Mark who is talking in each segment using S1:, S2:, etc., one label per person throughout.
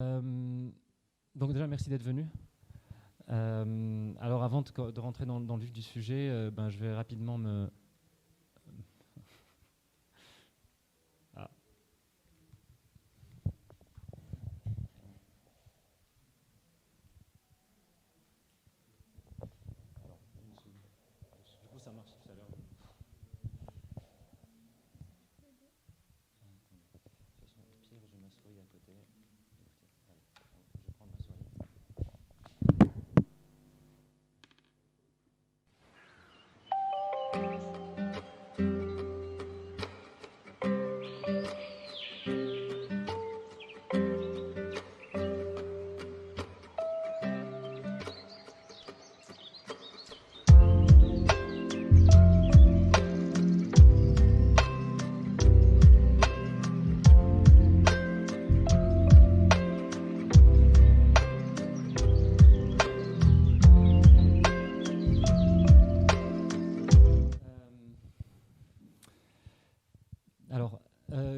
S1: Donc déjà, merci d'être venu. Alors avant de rentrer dans le vif du sujet, je vais rapidement me... Ah. Alors, du coup, ça marche tout à l'heure. De toute façon, au pire, j'ai ma souris à côté. Allez, je vais prendre ma souris.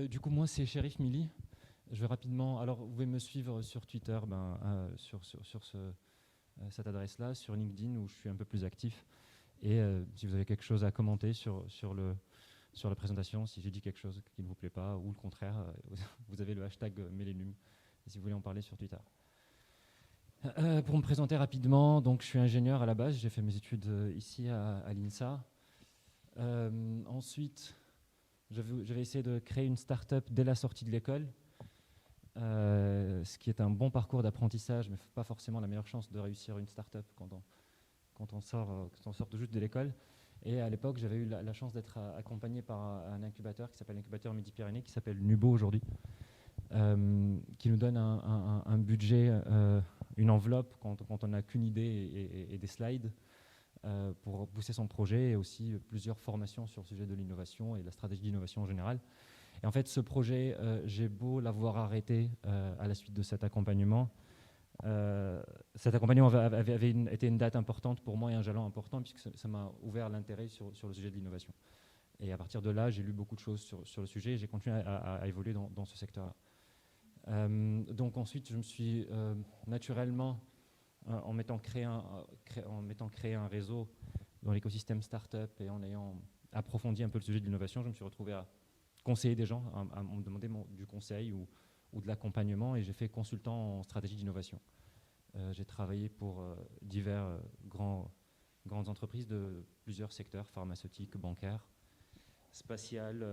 S1: Du coup, moi, c'est Chérif Milly. Je vais rapidement... Alors, vous pouvez me suivre sur Twitter, sur cette adresse-là, sur LinkedIn, où je suis un peu plus actif. Et si vous avez quelque chose à commenter sur la présentation, si j'ai dit quelque chose qui ne vous plaît pas, ou le contraire, vous avez le hashtag Millennium, si vous voulez en parler sur Twitter. Pour me présenter rapidement, donc, je suis ingénieur à la base. J'ai fait mes études ici à l'INSA. Ensuite... Je vais essayer de créer une start-up dès la sortie de l'école, ce qui est un bon parcours d'apprentissage, mais pas forcément la meilleure chance de réussir une start-up quand on sort tout juste de l'école. Et à l'époque, j'avais eu la chance d'être accompagné par un incubateur qui s'appelle l'incubateur Midi-Pyrénées, qui s'appelle Nubo aujourd'hui, qui nous donne un budget, une enveloppe quand on n'a qu'une idée et des slides, pour pousser son projet, et aussi plusieurs formations sur le sujet de l'innovation et de la stratégie d'innovation en général. Et en fait, ce projet, j'ai beau l'avoir arrêté à la suite de cet accompagnement. Cet accompagnement avait été une date importante pour moi et un jalon important, puisque ça m'a ouvert l'intérêt sur le sujet de l'innovation. Et à partir de là, j'ai lu beaucoup de choses sur le sujet et j'ai continué à évoluer dans ce secteur-là. Donc ensuite, je me suis naturellement... en m'étant créé un réseau dans l'écosystème startup et en ayant approfondi un peu le sujet de l'innovation, je me suis retrouvé à conseiller des gens, à me demander du conseil ou de l'accompagnement, et j'ai fait consultant en stratégie d'innovation. J'ai travaillé pour diverses grandes entreprises de plusieurs secteurs, pharmaceutiques, bancaires, spatiales,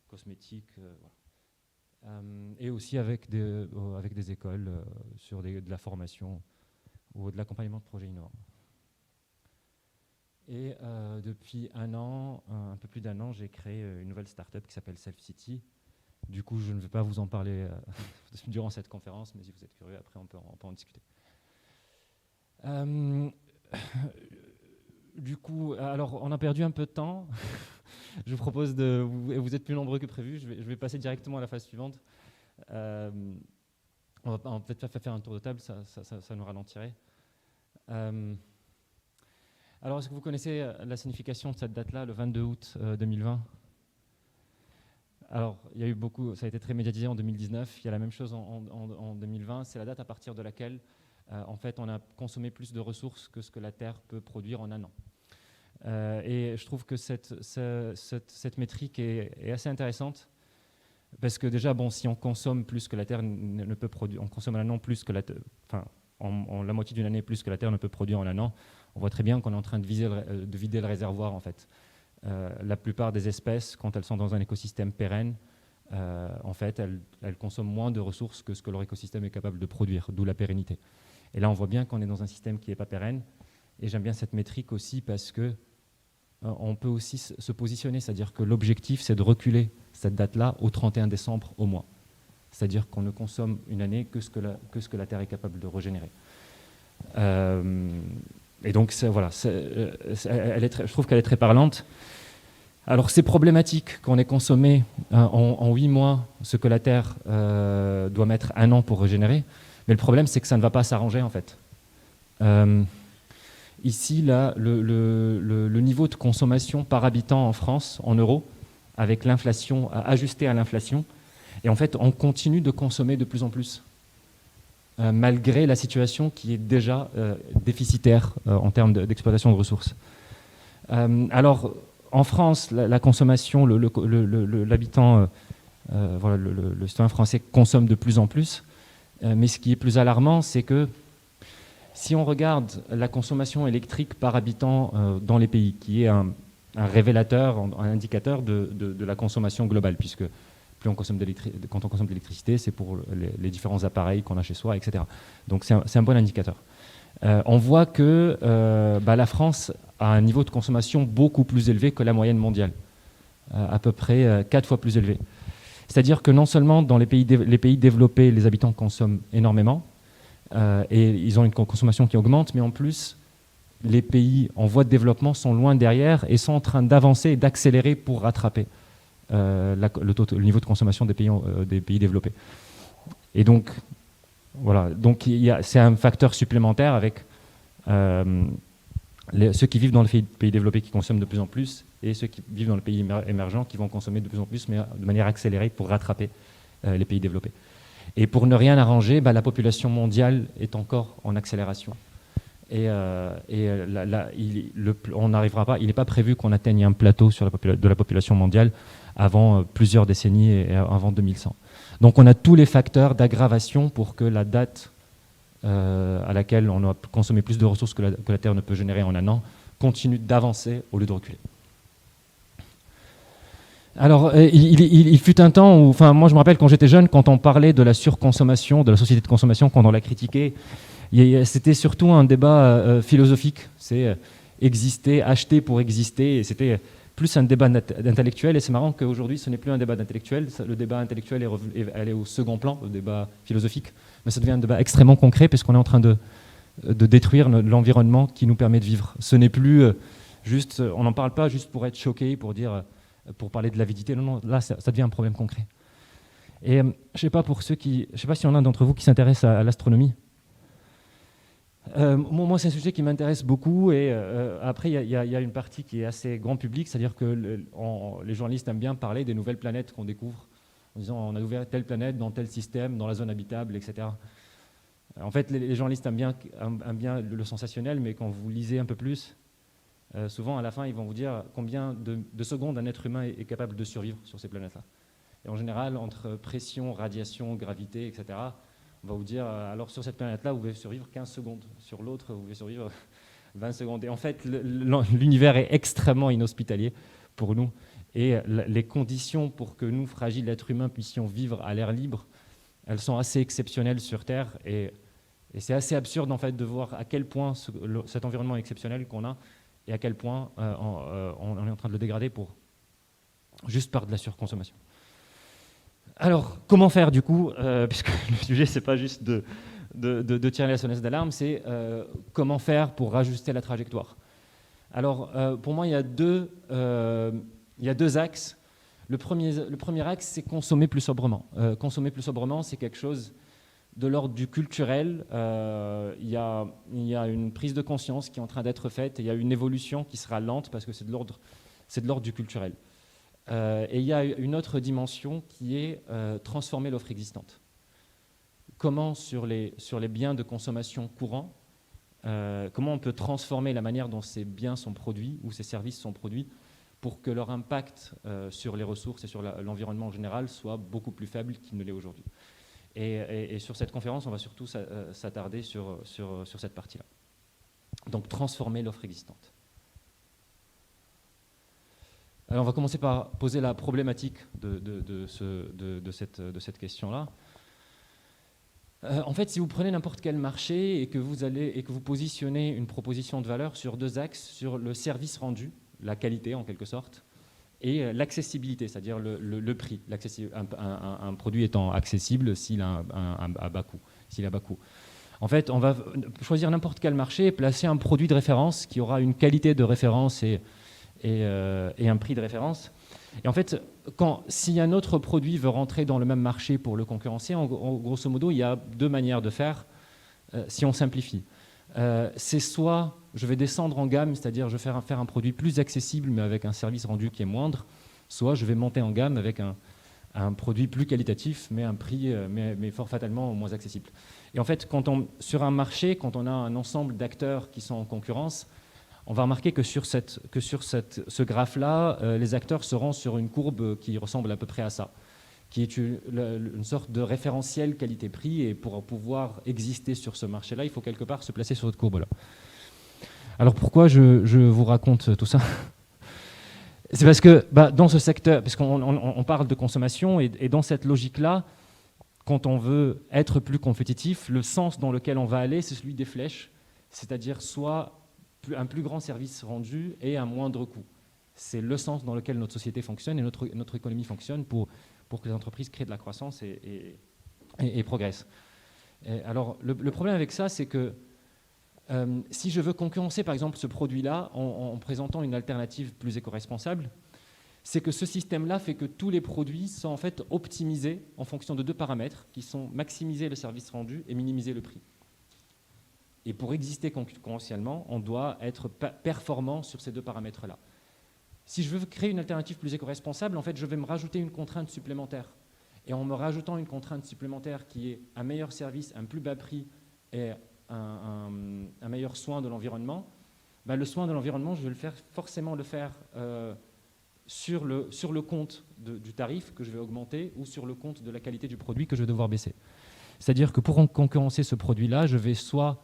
S1: cosmétiques, voilà. Et aussi avec des écoles sur de la formation ou de l'accompagnement de projets innovants. Et depuis un peu plus d'un an, j'ai créé une nouvelle start-up qui s'appelle SelfCity. Du coup, je ne vais pas vous en parler durant cette conférence, mais si vous êtes curieux, après on peut en discuter. Du coup, alors on a perdu un peu de temps. Je vous propose vous êtes plus nombreux que prévu, je vais passer directement à la phase suivante. On va peut-être faire un tour de table, ça nous ralentirait. Alors, est-ce que vous connaissez la signification de cette date-là, le 22 août 2020 ? Alors, il y a eu ça a été très médiatisé en 2019, il y a la même chose en 2020, c'est la date à partir de laquelle, en fait, on a consommé plus de ressources que ce que la Terre peut produire en un an. Et je trouve que cette métrique est assez intéressante. Parce que déjà, si on consomme plus que la Terre ne peut produire, on consomme un an plus que la moitié d'une année plus que la Terre ne peut produire en un an, on voit très bien qu'on est en train de vider le réservoir, en fait. La plupart des espèces, quand elles sont dans un écosystème pérenne, en fait, elles consomment moins de ressources que ce que leur écosystème est capable de produire, d'où la pérennité. Et là, on voit bien qu'on est dans un système qui n'est pas pérenne. Et j'aime bien cette métrique aussi parce que on peut aussi se positionner, c'est-à-dire que l'objectif, c'est de reculer cette date-là au 31 décembre au mois. C'est-à-dire qu'on ne consomme une année que ce que la Terre est capable de régénérer. Et donc, voilà, je trouve qu'elle est très parlante. Alors, c'est problématique qu'on ait consommé en 8 mois ce que la Terre doit mettre un an pour régénérer. Mais le problème, c'est que ça ne va pas s'arranger, en fait. Ici, là, le niveau de consommation par habitant en France, en euros, avec l'inflation, ajusté à l'inflation, et en fait, on continue de consommer de plus en plus. malgré la situation qui est déjà déficitaire en termes d'exploitation de ressources. Alors, en France, la consommation, l'habitant, voilà, le citoyen français consomme de plus en plus, mais ce qui est plus alarmant, c'est que si on regarde la consommation électrique par habitant dans les pays, qui est un révélateur, un indicateur de la consommation globale, puisque plus on consomme quand on consomme de l'électricité, c'est pour les différents appareils qu'on a chez soi, etc. Donc c'est un bon indicateur. On voit que la France a un niveau de consommation beaucoup plus élevé que la moyenne mondiale, à peu près 4 fois plus élevé. C'est-à-dire que non seulement dans les pays développés, les habitants consomment énormément, et ils ont une consommation qui augmente, mais en plus, les pays en voie de développement sont loin derrière et sont en train d'avancer et d'accélérer pour rattraper le niveau de consommation des pays développés. Et donc, voilà, donc c'est un facteur supplémentaire avec ceux qui vivent dans les pays développés qui consomment de plus en plus et ceux qui vivent dans les pays émergents qui vont consommer de plus en plus, mais de manière accélérée pour rattraper les pays développés. Et pour ne rien arranger, la population mondiale est encore en accélération. Et on n'arrivera pas, il n'est pas prévu qu'on atteigne un plateau de la population mondiale avant plusieurs décennies et avant 2100. Donc on a tous les facteurs d'aggravation pour que la date à laquelle on a consommé plus de ressources que la Terre ne peut générer en un an continue d'avancer au lieu de reculer. Alors, il fut un temps où, moi je me rappelle quand j'étais jeune, quand on parlait de la surconsommation, de la société de consommation, quand on la critiquait, c'était surtout un débat philosophique, c'est exister, acheter pour exister, et c'était plus un débat intellectuel, et c'est marrant qu'aujourd'hui ce n'est plus un débat d'intellectuel, le débat intellectuel est au second plan, le débat philosophique, mais ça devient un débat extrêmement concret puisqu'on est en train de détruire l'environnement qui nous permet de vivre. Ce n'est plus juste, on n'en parle pas juste pour être choqué, pour parler de l'avidité, non, là ça devient un problème concret. Et je ne sais pas s'il y en a d'entre vous qui s'intéressent à l'astronomie. Moi, c'est un sujet qui m'intéresse beaucoup et après, il y a une partie qui est assez grand public, c'est-à-dire que les journalistes aiment bien parler des nouvelles planètes qu'on découvre, en disant on a ouvert telle planète dans tel système, dans la zone habitable, etc. En fait, les journalistes aiment bien le sensationnel, mais quand vous lisez un peu plus, souvent à la fin, ils vont vous dire combien de secondes un être humain est capable de survivre sur ces planètes-là. Et en général, entre pression, radiation, gravité, etc., on va vous dire, alors sur cette planète-là, vous pouvez survivre 15 secondes. Sur l'autre, vous pouvez survivre 20 secondes. Et en fait, l'univers est extrêmement inhospitalier pour nous. Et les conditions pour que nous, fragiles êtres humains, puissions vivre à l'air libre, elles sont assez exceptionnelles sur Terre. Et c'est assez absurde, en fait, de voir à quel point cet environnement exceptionnel qu'on a et à quel point on est en train de le dégrader juste par de la surconsommation. Alors, comment faire du coup, puisque le sujet, c'est pas juste de tirer la sonnette d'alarme, c'est comment faire pour rajuster la trajectoire. Alors, pour moi, il y a deux axes. Le premier axe, c'est consommer plus sobrement. Consommer plus sobrement, c'est quelque chose de l'ordre du culturel. Il y a une prise de conscience qui est en train d'être faite, et il y a une évolution qui sera lente parce que c'est de l'ordre du culturel. Et il y a une autre dimension qui est transformer l'offre existante. Comment sur les biens de consommation courants, comment on peut transformer la manière dont ces biens sont produits ou ces services sont produits pour que leur impact sur les ressources et sur l'environnement en général soit beaucoup plus faible qu'il ne l'est aujourd'hui. Et sur cette conférence, on va surtout s'attarder sur cette partie-là. Donc transformer l'offre existante. Alors on va commencer par poser la problématique de cette question-là. En fait, si vous prenez n'importe quel marché et que vous positionnez une proposition de valeur sur deux axes, sur le service rendu, la qualité en quelque sorte, et l'accessibilité, c'est-à-dire le prix, un produit étant accessible s'il a un bas coût. En fait, on va choisir n'importe quel marché et placer un produit de référence qui aura une qualité de référence et un prix de référence. Et en fait, si un autre produit veut rentrer dans le même marché pour le concurrencer, grosso modo, il y a deux manières de faire, si on simplifie. C'est soit je vais descendre en gamme, c'est-à-dire je vais faire un produit plus accessible mais avec un service rendu qui est moindre, soit je vais monter en gamme avec un produit plus qualitatif mais un prix mais fort fatalement moins accessible. Et en fait, sur un marché, quand on a un ensemble d'acteurs qui sont en concurrence, on va remarquer que sur ce graphe-là, les acteurs seront sur une courbe qui ressemble à peu près à ça, qui est une sorte de référentiel qualité-prix, et pour pouvoir exister sur ce marché-là, il faut quelque part se placer sur cette courbe-là. Alors pourquoi je vous raconte tout ça? C'est parce que dans ce secteur, parce qu'on parle de consommation, et dans cette logique-là, quand on veut être plus compétitif, le sens dans lequel on va aller, c'est celui des flèches, c'est-à-dire soit un plus grand service rendu et un moindre coût. C'est le sens dans lequel notre société fonctionne et notre économie fonctionne pour que les entreprises créent de la croissance et progressent. Alors, le problème avec ça, c'est que si je veux concurrencer, par exemple, ce produit-là en présentant une alternative plus éco-responsable, c'est que ce système-là fait que tous les produits sont en fait optimisés en fonction de deux paramètres qui sont maximiser le service rendu et minimiser le prix. Et pour exister concurrentiellement, on doit être performant sur ces deux paramètres-là. Si je veux créer une alternative plus éco-responsable, en fait, je vais me rajouter une contrainte supplémentaire. Et en me rajoutant une contrainte supplémentaire qui est un meilleur service, un plus bas prix et un meilleur soin de l'environnement, le soin de l'environnement, je vais forcément le faire sur le compte du tarif que je vais augmenter ou sur le compte de la qualité du produit que je vais devoir baisser. C'est-à-dire que pour concurrencer ce produit-là, je vais soit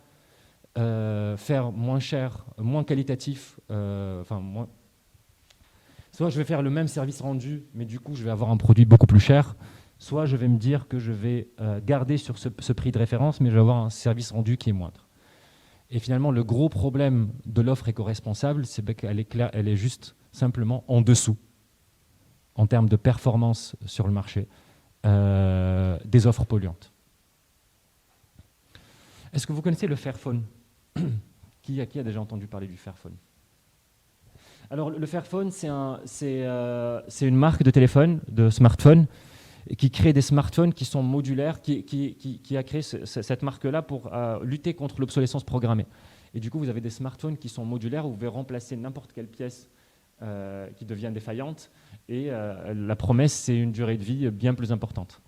S1: faire moins cher, moins qualitatif, soit je vais faire le même service rendu, mais du coup je vais avoir un produit beaucoup plus cher, soit je vais me dire que je vais garder sur ce prix de référence, mais je vais avoir un service rendu qui est moindre. Et finalement, le gros problème de l'offre éco-responsable, c'est qu'elle elle est juste simplement en dessous, en termes de performance sur le marché, des offres polluantes. Est-ce que vous connaissez le Fairphone? Qui a déjà entendu parler du Fairphone? Alors, le Fairphone, c'est une marque de téléphone, de smartphone, qui crée des smartphones qui sont modulaires, qui a créé cette marque-là pour lutter contre l'obsolescence programmée. Et du coup, vous avez des smartphones qui sont modulaires où vous pouvez remplacer n'importe quelle pièce qui devient défaillante. Et la promesse, c'est une durée de vie bien plus importante.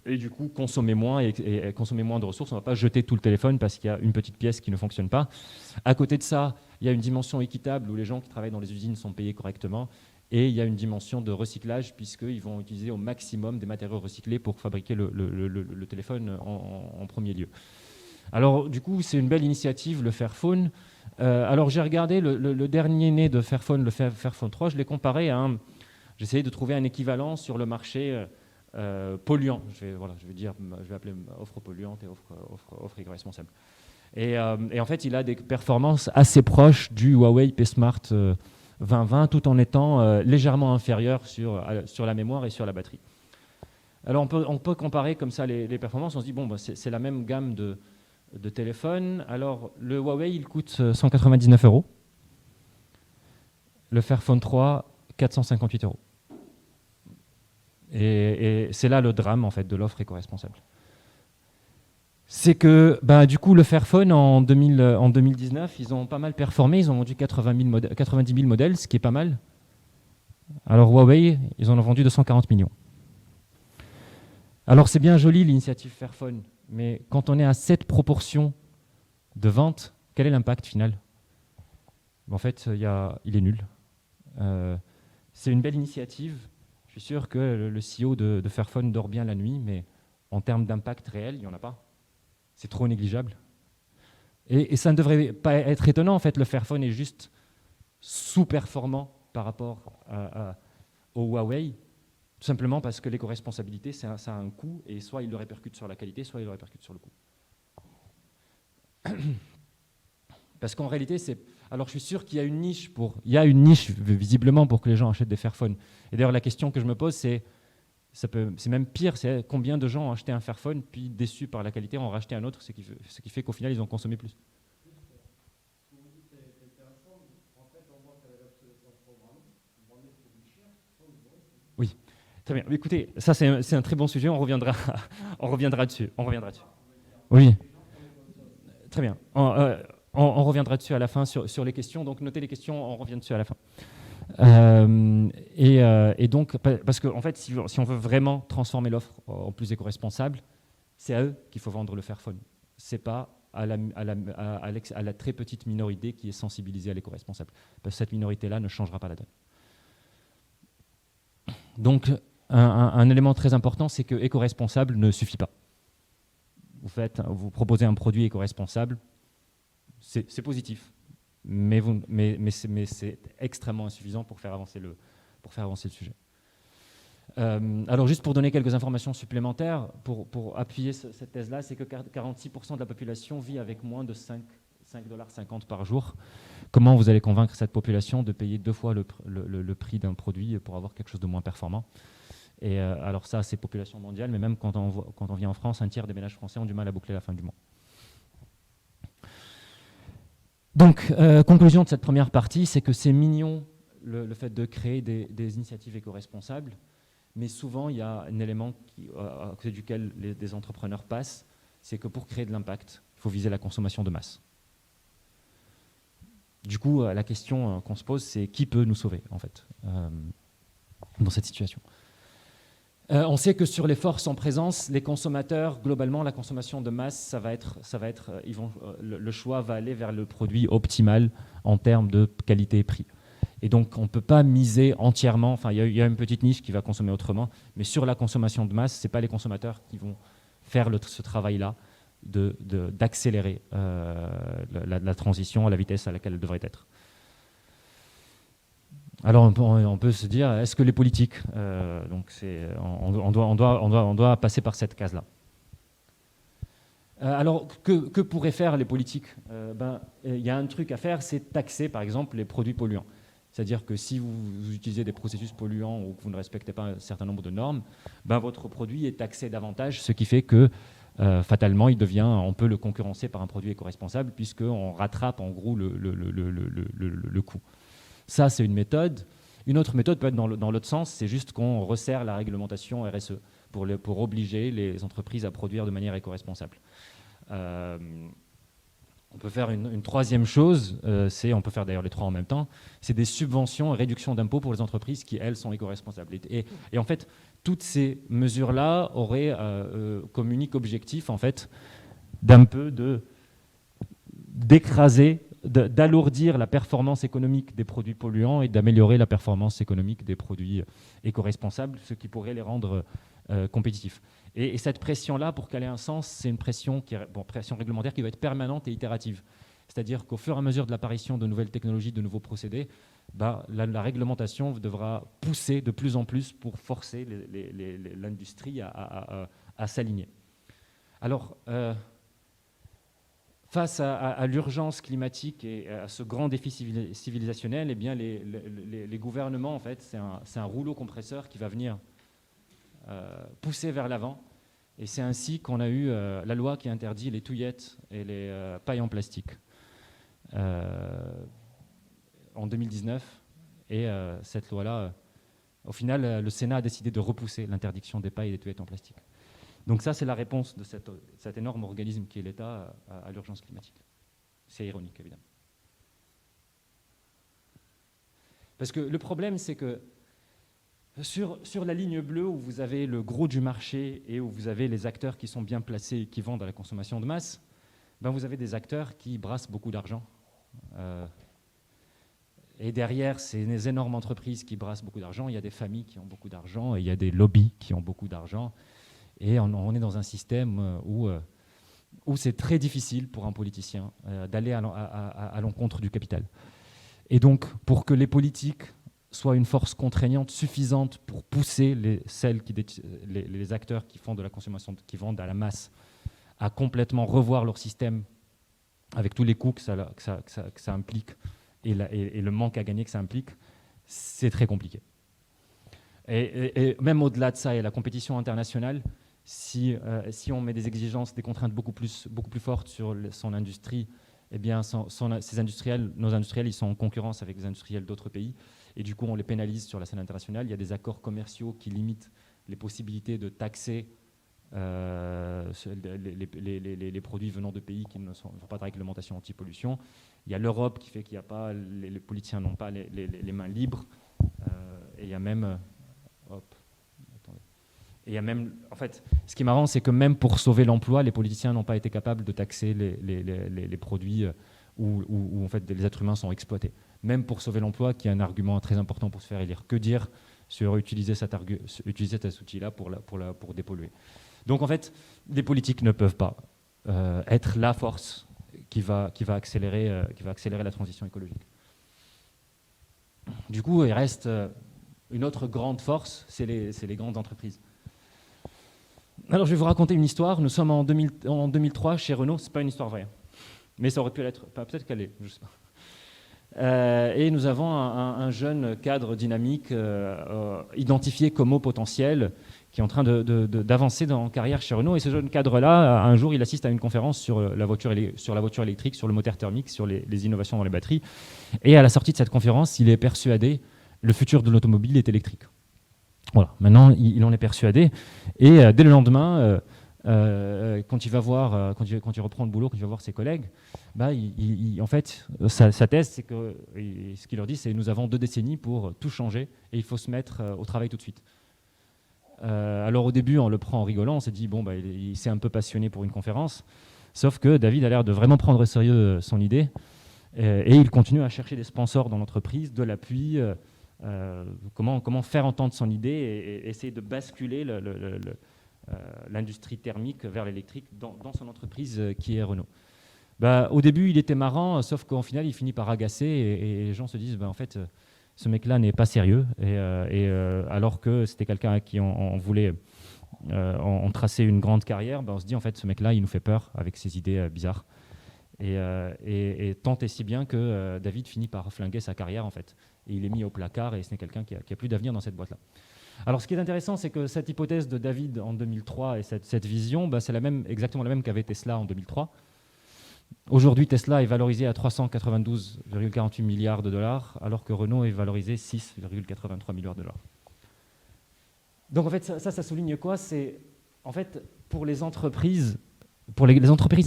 S1: Et du coup, consommer moins et consommer moins de ressources. On ne va pas jeter tout le téléphone parce qu'il y a une petite pièce qui ne fonctionne pas. À côté de ça, il y a une dimension équitable où les gens qui travaillent dans les usines sont payés correctement. Et il y a une dimension de recyclage puisqu'ils vont utiliser au maximum des matériaux recyclés pour fabriquer le téléphone en premier lieu. Alors du coup, c'est une belle initiative, le Fairphone. Alors j'ai regardé le dernier né de Fairphone, le Fairphone 3, je l'ai comparé à j'ai essayé de trouver un équivalent sur le marché polluant. Je vais appeler offre polluante et offre éco-responsable. Et en fait, il a des performances assez proches du Huawei P-Smart 2020, tout en étant légèrement inférieur sur la mémoire et sur la batterie. Alors on peut comparer comme ça les performances. On se dit, bon, c'est la même gamme de téléphones. Alors le Huawei, il coûte 199 €. Le Fairphone 3, 458 €. Et c'est là le drame en fait, de l'offre éco-responsable. C'est que du coup, le Fairphone, en 2019, ils ont pas mal performé. Ils ont vendu 90 000 modèles, ce qui est pas mal. Alors Huawei, ils en ont vendu 240 millions. Alors c'est bien joli l'initiative Fairphone, mais quand on est à cette proportion de vente, quel est l'impact final? En fait, il est nul. C'est une belle initiative. Je suis sûr que le CEO de Fairphone dort bien la nuit, mais en termes d'impact réel, il n'y en a pas. C'est trop négligeable. Et ça ne devrait pas être étonnant. En fait, le Fairphone est juste sous-performant par rapport au Huawei, tout simplement parce que l'éco-responsabilité, ça a un coût, et soit il le répercute sur la qualité, soit il le répercute sur le coût. Parce qu'en réalité, alors je suis sûr qu'il y a une niche visiblement pour que les gens achètent des Fairphones. Et d'ailleurs, la question que je me pose, c'est même pire, c'est combien de gens ont acheté un Fairphone, puis déçus par la qualité, ont racheté un autre, ce qui fait qu'au final, ils ont consommé plus. Oui, très bien. Écoutez, ça c'est un très bon sujet, on reviendra dessus. Oui, très bien. On reviendra dessus à la fin sur les questions, donc notez les questions, on revient dessus à la fin. Et donc, parce qu'en fait, si on veut vraiment transformer l'offre en plus éco-responsable, c'est à eux qu'il faut vendre le Fairphone. Ce n'est pas à la très petite minorité qui est sensibilisée à l'éco-responsable. Parce que cette minorité-là ne changera pas la donne. Donc, un élément très important, c'est que éco-responsable ne suffit pas. Vous proposez un produit éco-responsable, c'est positif, mais c'est extrêmement insuffisant pour faire avancer le sujet. Alors juste pour donner quelques informations supplémentaires, pour appuyer cette thèse-là, c'est que 46% de la population vit avec moins de 5,50 $ par jour. Comment vous allez convaincre cette population de payer 2 fois le prix d'un produit pour avoir quelque chose de moins performant? Et alors ça, c'est population mondiale, mais même quand on vient en France, un tiers des ménages français ont du mal à boucler la fin du mois. Donc, conclusion de cette première partie, c'est que c'est mignon le fait de créer des initiatives éco-responsables, mais souvent, il y a un élément à côté duquel des entrepreneurs passent, c'est que pour créer de l'impact, il faut viser la consommation de masse. Du coup, la question qu'on se pose, c'est qui peut nous sauver, en fait, dans cette situation. On sait que sur les forces en présence, les consommateurs, globalement, la consommation de masse, le choix va aller vers le produit optimal en termes de qualité et prix. Et donc, on ne peut pas miser entièrement, enfin, il y a une petite niche qui va consommer autrement, mais sur la consommation de masse, ce n'est pas les consommateurs qui vont faire ce travail-là d'accélérer la transition à la vitesse à laquelle elle devrait être. Alors on peut se dire, est-ce que les politiques, on doit passer par cette case-là. Alors que pourraient faire les politiques? Il y a un truc à faire, c'est taxer par exemple les produits polluants. C'est-à-dire que si vous utilisez des processus polluants ou que vous ne respectez pas un certain nombre de normes, votre produit est taxé davantage, ce qui fait que fatalement, on peut le concurrencer par un produit éco-responsable puisqu'on rattrape en gros le coût. Ça, c'est une méthode. Une autre méthode peut être dans l'autre sens, c'est juste qu'on resserre la réglementation RSE pour obliger les entreprises à produire de manière éco-responsable. On peut faire une troisième chose, on peut faire d'ailleurs les trois en même temps, c'est des subventions et réductions d'impôts pour les entreprises qui, elles, sont éco-responsables. Et en fait, toutes ces mesures-là auraient comme unique objectif, en fait, d'un peu d'écraser, d'alourdir la performance économique des produits polluants et d'améliorer la performance économique des produits éco-responsables, ce qui pourrait les rendre compétitifs. Et cette pression-là, pour qu'elle ait un sens, c'est une pression réglementaire qui va être permanente et itérative. C'est-à-dire qu'au fur et à mesure de l'apparition de nouvelles technologies, de nouveaux procédés, la réglementation devra pousser de plus en plus pour forcer l'industrie à s'aligner. Alors, face à l'urgence climatique et à ce grand défi civilisationnel, eh bien les gouvernements, en fait, c'est un rouleau compresseur qui va venir pousser vers l'avant. Et c'est ainsi qu'on a eu la loi qui interdit les touillettes et les pailles en plastique en 2019. Et cette loi-là, au final, le Sénat a décidé de repousser l'interdiction des pailles et des touillettes en plastique. Donc ça, c'est la réponse de cet énorme organisme qui est l'État à l'urgence climatique. C'est ironique, évidemment. Parce que le problème, c'est que sur la ligne bleue, où vous avez le gros du marché et où vous avez les acteurs qui sont bien placés et qui vendent à la consommation de masse, vous avez des acteurs qui brassent beaucoup d'argent. Et derrière ces énormes entreprises qui brassent beaucoup d'argent, il y a des familles qui ont beaucoup d'argent et il y a des lobbies qui ont beaucoup d'argent. Et on est dans un système où c'est très difficile pour un politicien d'aller à l'encontre du capital. Et donc, pour que les politiques soient une force contraignante suffisante pour pousser les acteurs qui font de la consommation, qui vendent à la masse, à complètement revoir leur système avec tous les coûts que ça implique et le manque à gagner que ça implique, c'est très compliqué. Et même au-delà de ça, et la compétition internationale, si on met des exigences, des contraintes beaucoup plus fortes sur son industrie, eh bien, nos industriels, ils sont en concurrence avec des industriels d'autres pays, et du coup, on les pénalise sur la scène internationale. Il y a des accords commerciaux qui limitent les possibilités de taxer les produits venant de pays qui n'ont pas de réglementation anti-pollution. Il y a l'Europe qui fait qu'il n'y a pas, les politiciens n'ont pas les mains libres, et il y a même... Et il y a même, en fait, ce qui est marrant, c'est que même pour sauver l'emploi, les politiciens n'ont pas été capables de taxer les produits où en fait, les êtres humains sont exploités. Même pour sauver l'emploi, qui est un argument très important pour se faire élire. Que dire sur utiliser cet outil-là pour dépolluer. Donc en fait, les politiques ne peuvent pas être la force qui va accélérer la transition écologique. Du coup, il reste une autre grande force, c'est les grandes entreprises. Alors je vais vous raconter une histoire. Nous sommes en 2003 chez Renault. C'est pas une histoire vraie, mais ça aurait pu l'être. Peut-être qu'elle est, je sais pas. Et nous avons un jeune cadre dynamique identifié comme haut potentiel qui est en train d'avancer en carrière chez Renault. Et ce jeune cadre-là, un jour, il assiste à une conférence sur la voiture électrique, sur le moteur thermique, sur les innovations dans les batteries. Et à la sortie de cette conférence, il est persuadé le futur de l'automobile est électrique. Voilà, maintenant, il en est persuadé. Et dès le lendemain, quand il reprend le boulot, quand il va voir ses collègues, bah, en fait, sa thèse, c'est que ce qu'il leur dit, c'est nous avons 2 décennies pour tout changer et il faut se mettre au travail tout de suite. Alors au début, on le prend en rigolant, on s'est dit, bon, bah, il s'est un peu passionné pour une conférence, sauf que David a l'air de vraiment prendre au sérieux son idée et il continue à chercher des sponsors dans l'entreprise, de l'appui, comment faire entendre son idée et essayer de basculer l'industrie thermique vers l'électrique dans son entreprise qui est Renault. Bah, au début, il était marrant, sauf qu'au final, il finit par agacer et les gens se disent, bah, en fait, ce mec-là n'est pas sérieux. Alors que c'était quelqu'un à qui on voulait tracer une grande carrière, bah, on se dit, en fait, ce mec-là, il nous fait peur avec ses idées bizarres. Et tant et si bien que David finit par flinguer sa carrière, en fait. Et il est mis au placard et ce n'est quelqu'un qui a plus d'avenir dans cette boîte-là. Alors, ce qui est intéressant, c'est que cette hypothèse de David en 2003 et cette vision, bah, c'est exactement la même qu'avait Tesla en 2003. Aujourd'hui, Tesla est valorisé à 392,48 milliards de dollars, alors que Renault est valorisé 6,83 milliards de dollars. Donc, en fait, ça souligne quoi? C'est, en fait, pour les entreprises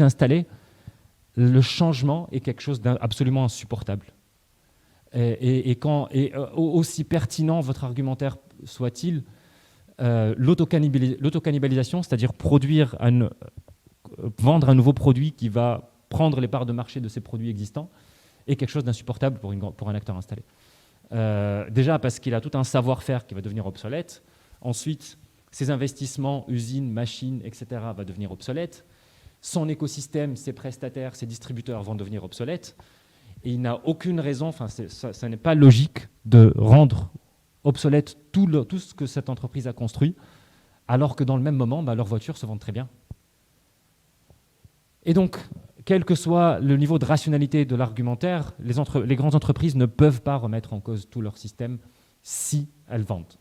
S1: installées, le changement est quelque chose d'absolument insupportable. Et aussi pertinent votre argumentaire soit-il, l'autocannibalisation, c'est-à-dire vendre un nouveau produit qui va prendre les parts de marché de ces produits existants, est quelque chose d'insupportable pour un acteur installé. Déjà parce qu'il a tout un savoir-faire qui va devenir obsolète. Ensuite, ses investissements, usines, machines, etc. va devenir obsolète. Son écosystème, ses prestataires, ses distributeurs vont devenir obsolètes. Et il n'a aucune raison, ça n'est pas logique de rendre obsolète tout ce que cette entreprise a construit, alors que dans le même moment, bah, leurs voitures se vendent très bien. Et donc, quel que soit le niveau de rationalité de l'argumentaire, les grandes entreprises ne peuvent pas remettre en cause tout leur système si elles vendent.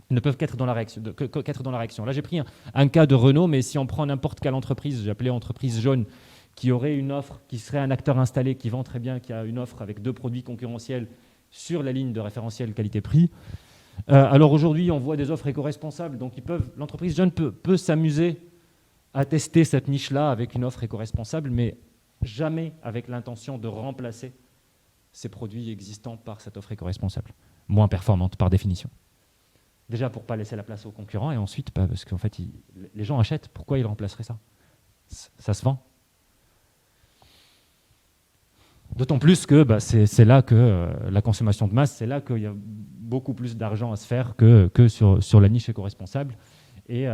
S1: Elles ne peuvent qu'être dans la réaction. Là, j'ai pris un cas de Renault, mais si on prend n'importe quelle entreprise, j'ai appelé entreprise jaune, qui aurait une offre, qui serait un acteur installé, qui vend très bien, qui a une offre avec 2 produits concurrentiels sur la ligne de référentiel qualité-prix. Alors aujourd'hui, on voit des offres éco-responsables, donc l'entreprise jeune peut s'amuser à tester cette niche-là avec une offre éco-responsable, mais jamais avec l'intention de remplacer ces produits existants par cette offre éco-responsable, moins performante par définition. Déjà pour ne pas laisser la place aux concurrents, et ensuite parce qu'en fait, les gens achètent. Pourquoi ils remplaceraient ça? Ça se vend. D'autant plus que c'est là que la consommation de masse, c'est là qu'il y a beaucoup plus d'argent à se faire que sur la niche éco-responsable. Et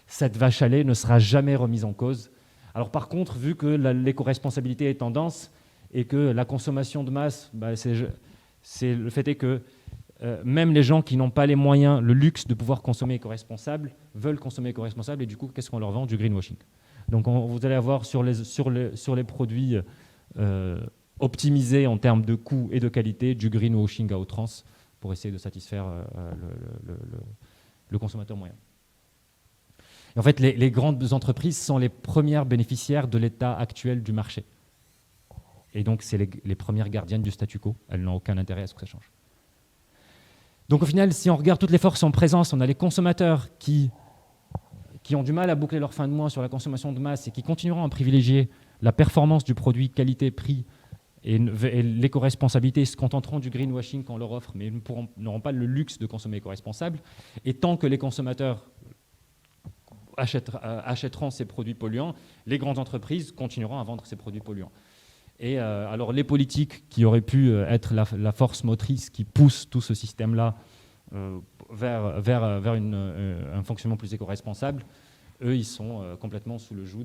S1: cette vache à lait ne sera jamais remise en cause. Alors par contre, vu que l'éco-responsabilité est tendance et que la consommation de masse, le fait est que même les gens qui n'ont pas les moyens, le luxe de pouvoir consommer éco-responsable, veulent consommer éco-responsable et du coup, qu'est-ce qu'on leur vend? Du greenwashing. Donc vous allez avoir sur les produits optimisés en termes de coût et de qualité du greenwashing à outrance pour essayer de satisfaire le consommateur moyen. Et en fait, les grandes entreprises sont les premières bénéficiaires de l'état actuel du marché. Et donc, c'est les premières gardiennes du statu quo. Elles n'ont aucun intérêt à ce que ça change. Donc au final, si on regarde toutes les forces en présence, on a les consommateurs qui ont du mal à boucler leur fin de mois sur la consommation de masse et qui continueront à privilégier la performance du produit, qualité, prix et l'éco-responsabilité se contenteront du greenwashing qu'on leur offre, mais n'auront pas le luxe de consommer éco-responsable. Et tant que les consommateurs achèteront ces produits polluants, les grandes entreprises continueront à vendre ces produits polluants. Et alors les politiques qui auraient pu être la force motrice qui pousse tout ce système-là vers un fonctionnement plus éco-responsable, eux, ils sont complètement sous le joug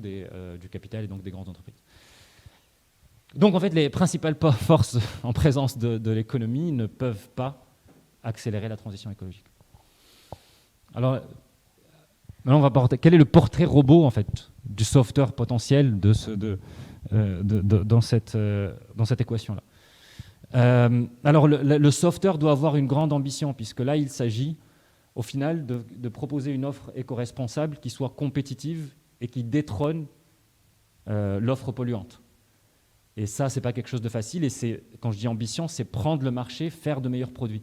S1: du capital et donc des grandes entreprises. Donc en fait, les principales forces en présence de l'économie ne peuvent pas accélérer la transition écologique. Alors, maintenant, on va porter. Quel est le portrait robot en fait du software potentiel dans cette équation-là? Alors, le software doit avoir une grande ambition, puisque là, il s'agit, au final, de proposer une offre éco-responsable qui soit compétitive et qui détrône l'offre polluante. Et ça, ce n'est pas quelque chose de facile. Et quand je dis ambition, c'est prendre le marché, faire de meilleurs produits.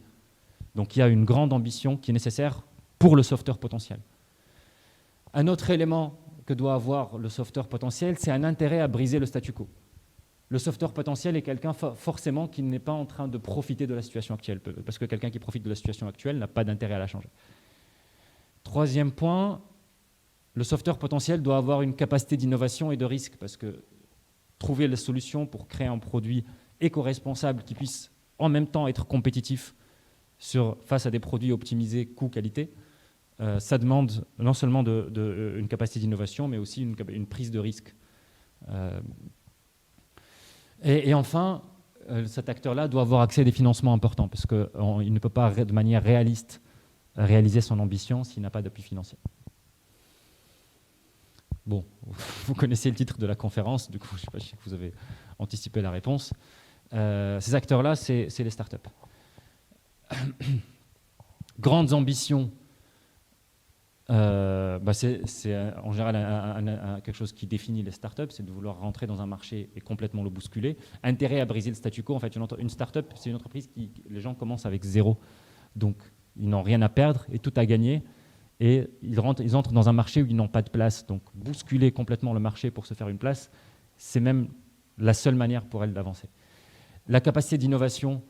S1: Donc, il y a une grande ambition qui est nécessaire pour le software potentiel. Un autre élément que doit avoir le software potentiel, c'est un intérêt à briser le statu quo. Le software potentiel est quelqu'un forcément qui n'est pas en train de profiter de la situation actuelle, parce que quelqu'un qui profite de la situation actuelle n'a pas d'intérêt à la changer. Troisième point, le software potentiel doit avoir une capacité d'innovation et de risque, parce que trouver la solution pour créer un produit éco-responsable qui puisse en même temps être compétitif face à des produits optimisés coût-qualité, ça demande non seulement une capacité d'innovation, mais aussi une prise de risque. Et enfin, cet acteur-là doit avoir accès à des financements importants, parce qu'il ne peut pas de manière réaliste réaliser son ambition s'il n'a pas d'appui financier. Bon, vous connaissez le titre de la conférence, du coup, je ne sais pas si vous avez anticipé la réponse. Ces acteurs-là, c'est les startups. Grandes ambitions, c'est en général quelque chose qui définit les startups, c'est de vouloir rentrer dans un marché et complètement le bousculer. Intérêt à briser le statu quo, en fait, une startup, c'est une entreprise les gens commencent avec zéro. Donc, ils n'ont rien à perdre et tout à gagner. Et ils entrent dans un marché où ils n'ont pas de place. Donc, bousculer complètement le marché pour se faire une place, c'est même la seule manière pour elles d'avancer. La capacité d'innovation,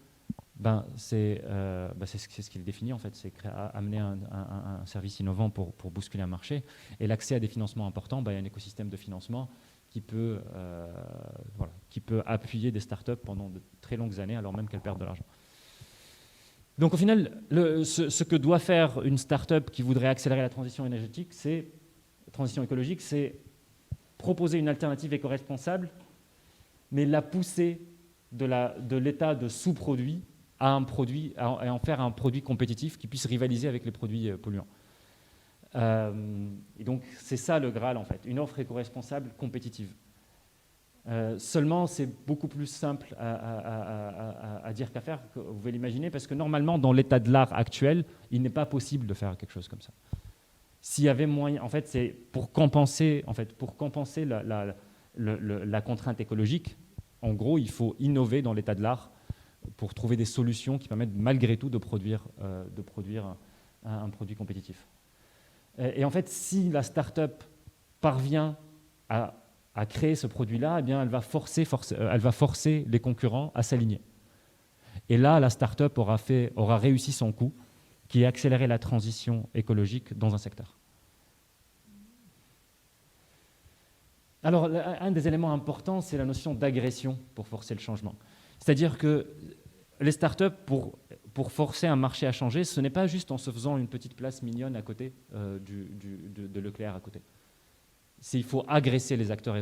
S1: c'est ce qu'il définit, en fait, c'est amener un service innovant pour bousculer un marché. Et l'accès à des financements importants, il y a un écosystème de financement qui peut appuyer des startups pendant de très longues années, alors même qu'elles perdent de l'argent. Donc au final, ce que doit faire une start-up qui voudrait accélérer la transition écologique, c'est proposer une alternative éco-responsable, mais la pousser de l'état de sous-produit à en faire un produit compétitif qui puisse rivaliser avec les produits polluants. Et donc c'est ça le Graal en fait, une offre éco-responsable compétitive. Seulement, c'est beaucoup plus simple à dire qu'à faire, vous pouvez l'imaginer, parce que normalement, dans l'état de l'art actuel, il n'est pas possible de faire quelque chose comme ça. S'il y avait moyen, en fait, c'est pour compenser la contrainte écologique, en gros, il faut innover dans l'état de l'art pour trouver des solutions qui permettent malgré tout de produire un produit compétitif. Et en fait, si la start-up parvient à créer ce produit-là, eh bien, elle va forcer les concurrents à s'aligner. Et là, la start-up aura réussi son coup, qui est accélérer la transition écologique dans un secteur. Alors, un des éléments importants, c'est la notion d'agression pour forcer le changement. C'est-à-dire que les start-up, pour forcer un marché à changer, ce n'est pas juste en se faisant une petite place mignonne à côté de Leclerc à côté. Il faut agresser les acteurs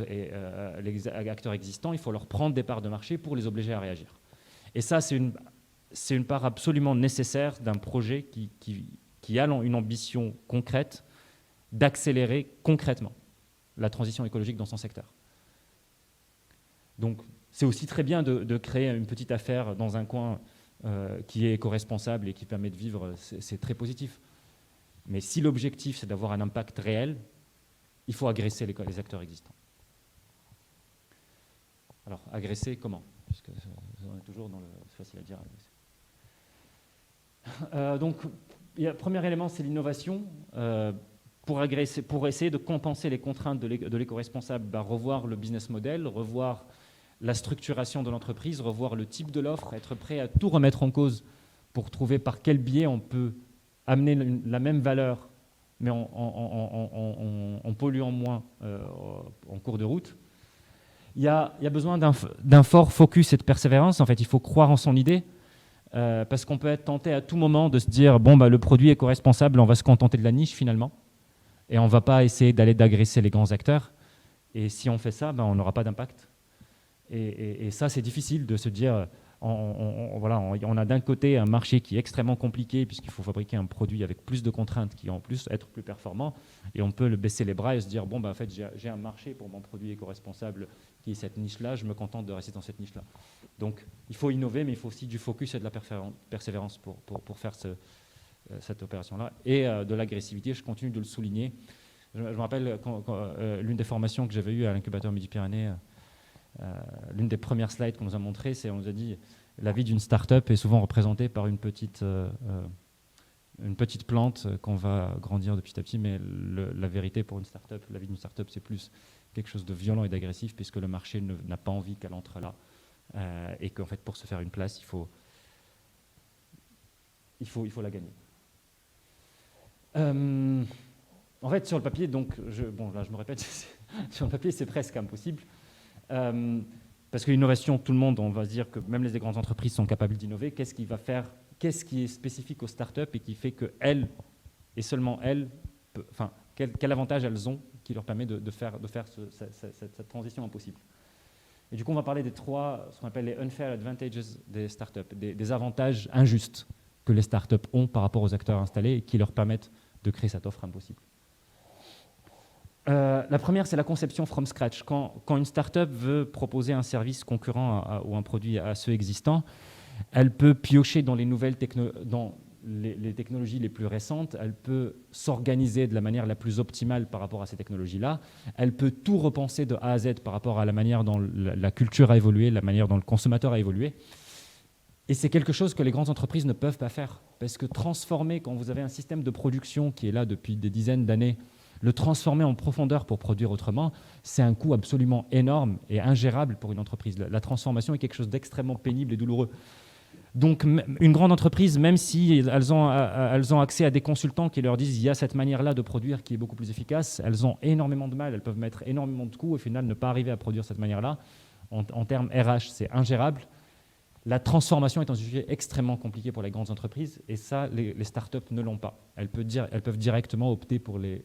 S1: existants, il faut leur prendre des parts de marché pour les obliger à réagir. Et ça, c'est une part absolument nécessaire d'un projet qui a une ambition concrète d'accélérer concrètement la transition écologique dans son secteur. Donc, c'est aussi très bien de créer une petite affaire dans un coin qui est éco-responsable et qui permet de vivre, c'est très positif. Mais si l'objectif, c'est d'avoir un impact réel, il faut agresser les acteurs existants. Alors, agresser comment? Puisque on est toujours dans le... C'est facile à dire, agresser. Donc, le premier élément, c'est l'innovation. Pour essayer de compenser les contraintes de l'éco-responsable, revoir le business model, revoir la structuration de l'entreprise, revoir le type de l'offre, être prêt à tout remettre en cause pour trouver par quel biais on peut amener la même valeur, mais en polluant moins en cours de route. Il y a besoin d'un fort focus et de persévérance. En fait, il faut croire en son idée, parce qu'on peut être tenté à tout moment de se dire bon, bah, le produit est éco-responsable, on va se contenter de la niche finalement, et on ne va pas essayer d'agresser les grands acteurs. Et si on fait ça, ben, on n'aura pas d'impact. Et ça, c'est difficile de se dire, voilà, on a d'un côté un marché qui est extrêmement compliqué puisqu'il faut fabriquer un produit avec plus de contraintes qui en plus être plus performant, et on peut le baisser les bras et se dire, bon, ben, en fait, j'ai un marché pour mon produit éco-responsable qui est cette niche-là, je me contente de rester dans cette niche-là. Donc, il faut innover, mais il faut aussi du focus et de la persévérance pour faire cette opération-là. Et de l'agressivité, je continue de le souligner. Je me rappelle l'une des formations que j'avais eues à l'incubateur Midi-Pyrénées, l'une des premières slides qu'on nous a montrées, c'est on nous a dit la vie d'une start-up est souvent représentée par une petite plante qu'on va grandir de petit à petit, mais la vérité pour une start-up, la vie d'une start-up, c'est plus quelque chose de violent et d'agressif puisque le marché n'a pas envie qu'elle entre là, et qu'en fait pour se faire une place, il faut la gagner. En fait, sur le papier, donc, bon, là je me répète, sur le papier c'est presque impossible. Parce que l'innovation, tout le monde, on va se dire que même les grandes entreprises sont capables d'innover. Qu'est-ce qui est spécifique aux startups et qui fait qu'elles, et seulement elles, enfin, quel avantage elles ont qui leur permet de faire cette transition impossible. Et du coup, on va parler des trois, ce qu'on appelle les unfair advantages des startups, des avantages injustes que les startups ont par rapport aux acteurs installés et qui leur permettent de créer cette offre impossible. La première, c'est la conception from scratch. Quand une startup veut proposer un service concurrent ou un produit à ceux existants, elle peut piocher dans les nouvelles les technologies les plus récentes, elle peut s'organiser de la manière la plus optimale par rapport à ces technologies-là, elle peut tout repenser de A à Z par rapport à la manière dont la culture a évolué, la manière dont le consommateur a évolué. Et c'est quelque chose que les grandes entreprises ne peuvent pas faire, parce que transformer, quand vous avez un système de production qui est là depuis des dizaines d'années, le transformer en profondeur pour produire autrement, c'est un coût absolument énorme et ingérable pour une entreprise. La transformation est quelque chose d'extrêmement pénible et douloureux. Donc une grande entreprise, même si elles ont accès à des consultants qui leur disent il y a cette manière-là de produire qui est beaucoup plus efficace, elles ont énormément de mal, elles peuvent mettre énormément de coûts et au final ne pas arriver à produire cette manière-là. En termes RH, c'est ingérable. La transformation est un sujet extrêmement compliqué pour les grandes entreprises et ça, les startups ne l'ont pas. Elles peuvent directement opter pour les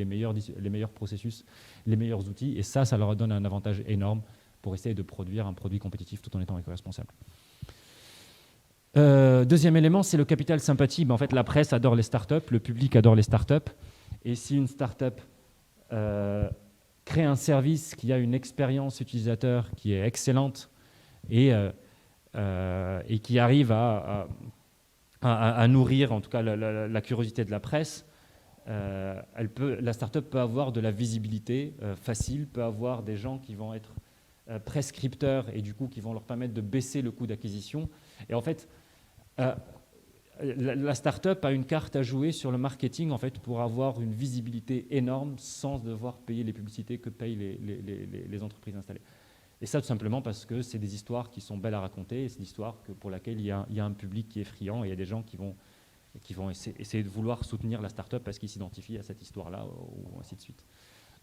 S1: meilleurs processus, les meilleurs outils et ça leur donne un avantage énorme pour essayer de produire un produit compétitif tout en étant éco-responsable. Deuxième élément, c'est le capital sympathie. En fait, la presse adore les startups, le public adore les startups et si une startup crée un service qui a une expérience utilisateur qui est excellente et qui arrive à nourrir en tout cas la curiosité de la presse, la start-up peut avoir de la visibilité facile, peut avoir des gens qui vont être prescripteurs et du coup qui vont leur permettre de baisser le coût d'acquisition. Et en fait, la start-up a une carte à jouer sur le marketing en fait, pour avoir une visibilité énorme sans devoir payer les publicités que payent les entreprises installées. Et ça, tout simplement parce que c'est des histoires qui sont belles à raconter, et c'est des histoires pour lesquelles il y a un public qui est friand, et il y a des gens qui vont essayer de vouloir soutenir la start-up parce qu'ils s'identifient à cette histoire-là, ou ainsi de suite.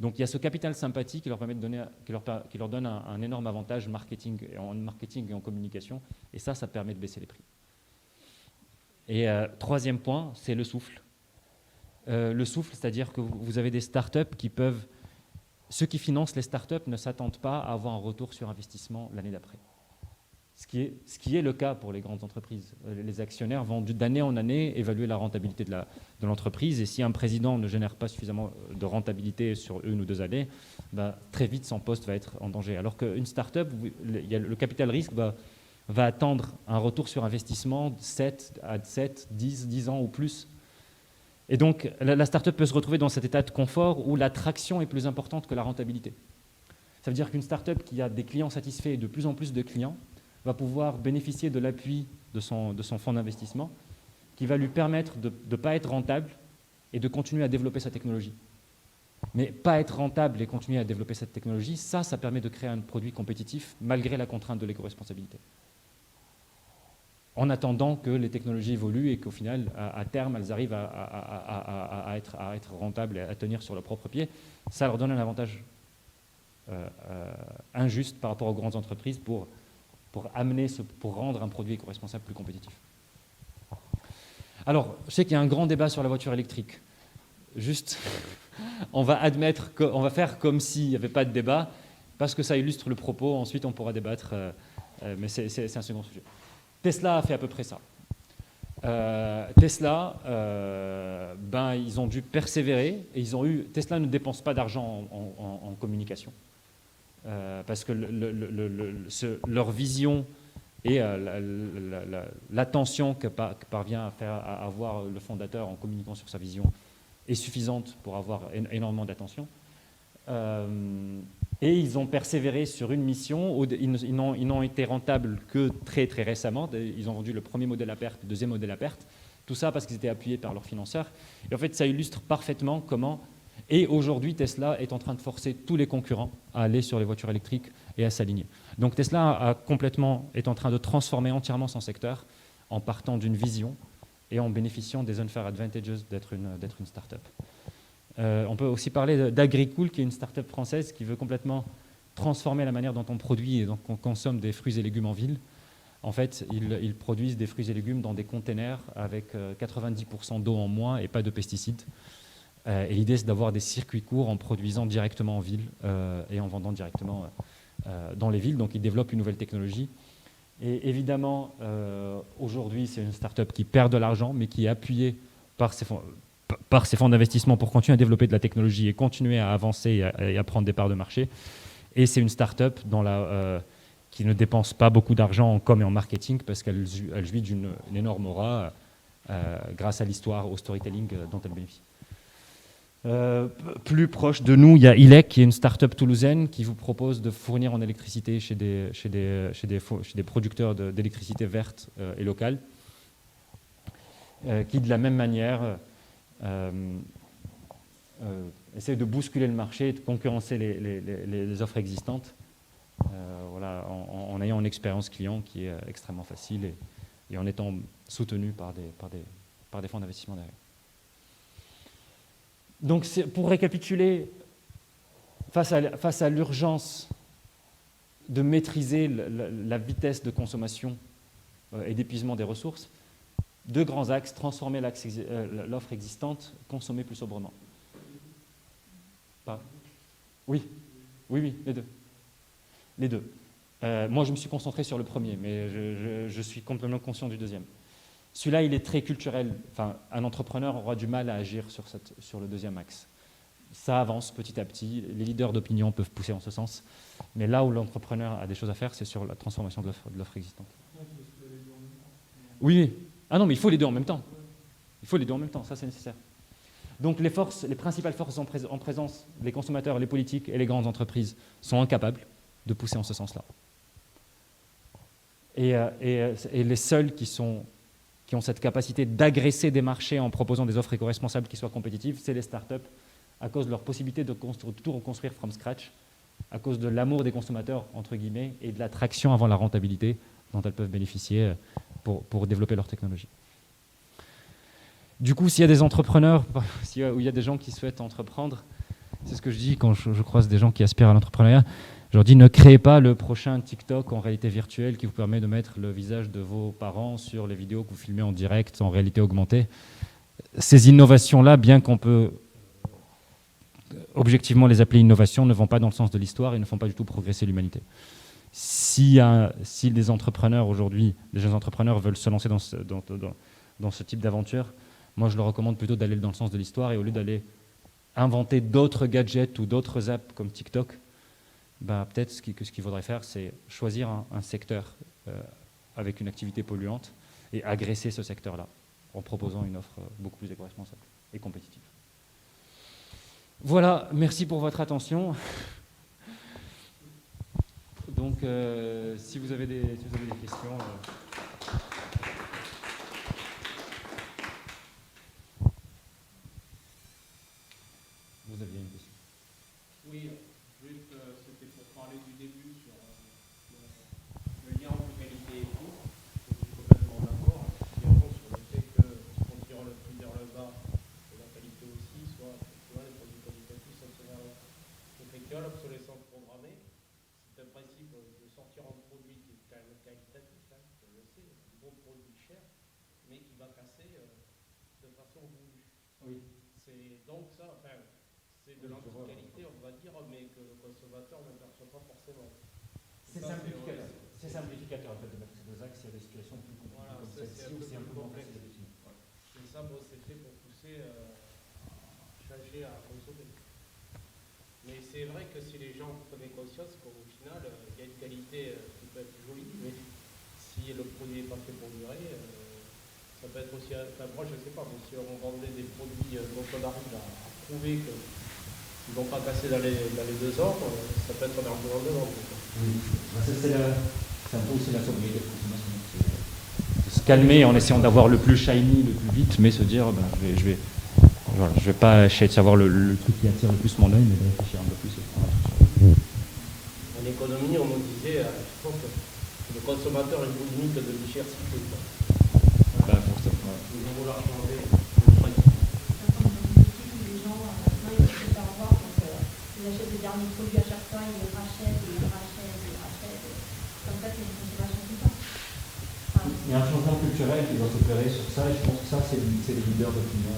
S1: Donc il y a ce capital sympathie qui leur permet qui leur donne un énorme avantage en marketing et en communication, et ça permet de baisser les prix. Et troisième point, c'est le souffle. Le souffle, c'est-à-dire que vous avez des start-up qui peuvent... Ceux qui financent les startups ne s'attendent pas à avoir un retour sur investissement l'année d'après. Ce qui est le cas pour les grandes entreprises. Les actionnaires vont d'année en année évaluer la rentabilité de l'entreprise et si un président ne génère pas suffisamment de rentabilité sur une ou 2 années, très vite son poste va être en danger. Alors qu'une startup, le capital risque va attendre un retour sur investissement de 7, 10 ans ou plus. Et donc, la start-up peut se retrouver dans cet état de confort où l'attraction est plus importante que la rentabilité. Ça veut dire qu'une start-up qui a des clients satisfaits et de plus en plus de clients va pouvoir bénéficier de l'appui de son fonds d'investissement qui va lui permettre de ne pas être rentable et de continuer à développer sa technologie. Mais pas être rentable et continuer à développer cette technologie, ça permet de créer un produit compétitif malgré la contrainte de l'éco-responsabilité. En attendant que les technologies évoluent et qu'au final, à terme, elles arrivent à être rentables et à tenir sur leurs propres pieds, ça leur donne un avantage injuste par rapport aux grandes entreprises pour rendre un produit éco-responsable plus compétitif. Alors, je sais qu'il y a un grand débat sur la voiture électrique. Juste, on va faire comme s'il n'y avait pas de débat, parce que ça illustre le propos, ensuite on pourra débattre, mais c'est un second sujet. Tesla a fait à peu près ça. Tesla, ils ont dû persévérer, et Tesla ne dépense pas d'argent en communication, parce que leur vision et l'attention que parvient à avoir le fondateur en communiquant sur sa vision est suffisante pour avoir énormément d'attention. Et ils ont persévéré sur une mission. Ils n'ont été rentables que très, très récemment. Ils ont vendu le premier modèle à perte, le deuxième modèle à perte. Tout ça parce qu'ils étaient appuyés par leurs financeurs. Et en fait, ça illustre parfaitement comment... Et aujourd'hui, Tesla est en train de forcer tous les concurrents à aller sur les voitures électriques et à s'aligner. Donc Tesla est en train de transformer entièrement son secteur en partant d'une vision et en bénéficiant des unfair advantages d'être une start-up. On peut aussi parler d'Agricool, qui est une start-up française qui veut complètement transformer la manière dont on produit et dont on consomme des fruits et légumes en ville. En fait, ils produisent des fruits et légumes dans des containers avec 90% d'eau en moins et pas de pesticides. Et l'idée, c'est d'avoir des circuits courts en produisant directement en ville et en vendant directement dans les villes. Donc, ils développent une nouvelle technologie. Et évidemment, aujourd'hui, c'est une start-up qui perd de l'argent, mais qui est appuyée par ses fonds d'investissement pour continuer à développer de la technologie et continuer à avancer et à prendre des parts de marché. Et c'est une start-up qui ne dépense pas beaucoup d'argent en com et en marketing parce qu'elle jouit d'une énorme aura grâce à l'histoire, au storytelling dont elle bénéficie. Plus proche de nous, il y a ILEC, qui est une start-up toulousaine qui vous propose de fournir en électricité chez des producteurs d'électricité verte et locale, qui de la même manière essaie de bousculer le marché et de concurrencer les offres existantes en ayant une expérience client qui est extrêmement facile et en étant soutenu par des fonds d'investissement derrière. Donc, pour récapituler, face à l'urgence de maîtriser la vitesse de consommation et d'épuisement des ressources, deux grands axes: transformer l'offre existante, consommer plus sobrement. Oui, les deux. Moi, je me suis concentré sur le premier, mais je suis complètement conscient du deuxième. Celui-là, il est très culturel. Enfin, un entrepreneur aura du mal à agir sur le deuxième axe. Ça avance petit à petit. Les leaders d'opinion peuvent pousser en ce sens. Mais là où l'entrepreneur a des choses à faire, c'est sur la transformation de l'offre existante. Oui. Ah non, mais il faut les deux en même temps. Il faut les deux en même temps, ça c'est nécessaire. Donc les principales forces en présence, les consommateurs, les politiques et les grandes entreprises sont incapables de pousser en ce sens-là. Et les seuls qui ont cette capacité d'agresser des marchés en proposant des offres éco-responsables qui soient compétitives, c'est les startups, à cause de leur possibilité de tout reconstruire from scratch, à cause de l'amour des consommateurs, entre guillemets, et de l'attraction avant la rentabilité dont elles peuvent bénéficier pour développer leur technologie. Du coup, s'il y a des entrepreneurs, ou il y a des gens qui souhaitent entreprendre, c'est ce que je dis quand je croise des gens qui aspirent à l'entrepreneuriat. Je leur dis, ne créez pas le prochain TikTok en réalité virtuelle qui vous permet de mettre le visage de vos parents sur les vidéos que vous filmez en direct en réalité augmentée. Ces innovations-là, bien qu'on peut objectivement les appeler innovations, ne vont pas dans le sens de l'histoire et ne font pas du tout progresser l'humanité. Si des entrepreneurs aujourd'hui, des jeunes entrepreneurs veulent se lancer dans ce type d'aventure, moi je leur recommande plutôt d'aller dans le sens de l'histoire et au lieu d'aller inventer d'autres gadgets ou d'autres apps comme TikTok, peut-être ce qu'il faudrait faire, c'est choisir un secteur avec une activité polluante et agresser ce secteur-là en proposant une offre beaucoup plus éco-responsable et compétitive. Voilà, merci pour votre attention. Donc, si vous avez des questions... Vous aviez une question.
S2: mais qui va casser de façon voulue.
S1: Oui.
S2: C'est donc ça, enfin, c'est de l'anti-qualité, on va dire, mais que le consommateur ne perçoit pas forcément.
S1: C'est simplificateur. C'est simplificateur en fait de mettre ces deux axes. Il y a des situations plus compliquées
S2: voilà,
S1: comme celle-ci où c'est un peu moins facile d'effectivement.
S2: Et ça, bon, c'est fait pour pousser à changer à consommer. Mais c'est vrai que si les gens prenaient conscience qu'au final, il y a une qualité qui peut être jolie, mais si le produit n'est pas fait pour durer, ça peut être aussi. Enfin, moi, je ne sais pas, mais si on vendait des produits dont on arrive à prouver qu'ils ne vont pas casser dans les 2 ans, ça peut être un argument de vente.
S1: Oui, c'est un peu aussi la sobriété de consommation. Se calmer en essayant d'avoir le plus shiny, le plus vite, mais se dire ben, je vais pas essayer de savoir le truc qui attire le plus mon œil, mais de réfléchir un peu plus.
S2: En économie, on nous disait, je pense que le consommateur est boulimique de diversité.
S1: Ben, pour ça, ouais.
S2: Ils vont vouloir changer.
S3: Les gens, maintenant, ils veulent faire voir, donc ils achètent des derniers produits à chaque fois, ils les rachètent, ils les rachètent, ils les rachètent. Comme ça, c'est une consommation tout le temps.
S1: Il y a un changement culturel qui doit s'opérer sur ça, et je pense que ça, c'est les leaders d'opinion.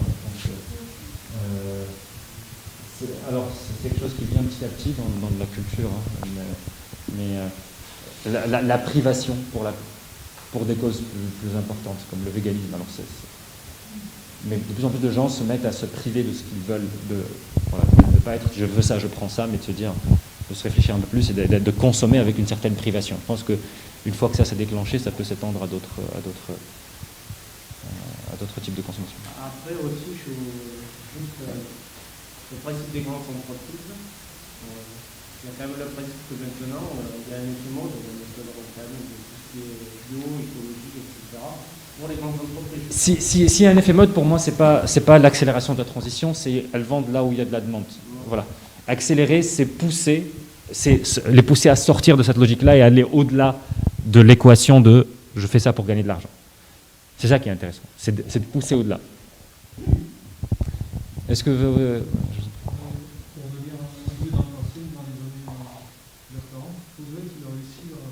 S1: Alors, c'est quelque chose qui vient petit à petit dans la culture, hein, mais la privation pour des causes plus importantes, comme le véganisme. Alors mais de plus en plus de gens se mettent à se priver de ce qu'ils veulent, de ne pas être je veux ça, je prends ça, mais de se dire, de se réfléchir un peu plus et de consommer avec une certaine privation. Je pense qu'une fois que ça s'est déclenché, ça peut s'étendre à d'autres types de consommation.
S2: Après aussi, je suis juste le principe des grandes entreprises. Il y a quand même le principe que maintenant, il y a un effet mode, quand même de tout ce qui est bio, écologique, etc. Pour les grandes entreprises.
S1: S'il y a un effet mode, pour moi, c'est pas l'accélération de la transition, c'est elles vendent là où il y a de la demande. Voilà. Accélérer, c'est les pousser à sortir de cette logique-là et aller au-delà de l'équation de je fais ça pour gagner de l'argent. C'est ça qui est intéressant, c'est de pousser au-delà. Est-ce que
S4: pour revenir un peu dans le passé, dans les années 40, Roosevelt il a réussi à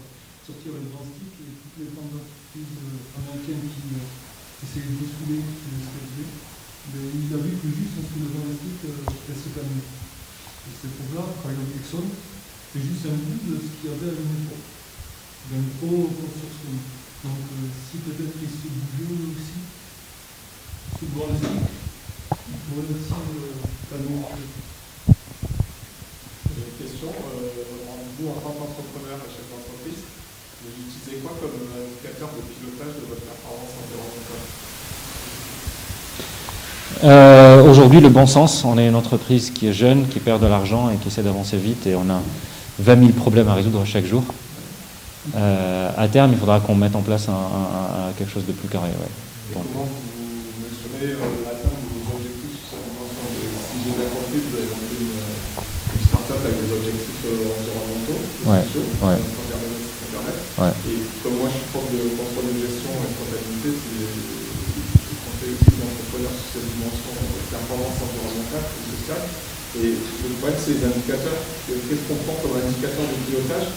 S4: sortir le grand stick et toutes les grandes entreprises américaines qui essayaient de bousculer les SPSB, mais il a vu que juste en dessous de grand stick, elles se calmaient. Et ces pauvres-là, par exemple Exxon, c'est juste un bout de ce qu'il y avait à une époque, d'un gros consortium. Donc si peut-être qu'ils se bougeaient aussi, ce grand stick, il pourrait aussi calmer.
S5: J'ai une question. Vous, en tant qu'entrepreneur et chef d'entreprise, vous utilisez quoi comme indicateur de pilotage de votre performance environnementale ?
S1: Aujourd'hui, le bon sens, on est une entreprise qui est jeune, qui perd de l'argent et qui essaie d'avancer vite et on a 20 000 problèmes à résoudre chaque jour. À terme, il faudra qu'on mette en place quelque chose de plus carré. Ouais.
S5: Et comment vous mesurez l'atteinte de vos objectifs sur cette dimension de, si j'ai bien compris, vous avez lancé une start-up avec des objectifs environnementaux, sociaux, Internet.
S1: Ouais.
S5: Et comme moi je suis prof de contrôle de gestion et de comptabilité, je conseille aussi des entrepreneurs sur cette dimension de performance environnementale et sociale. Et le problème, c'est les indicateurs. Qu'est-ce qu'on prend comme indicateur de pilotage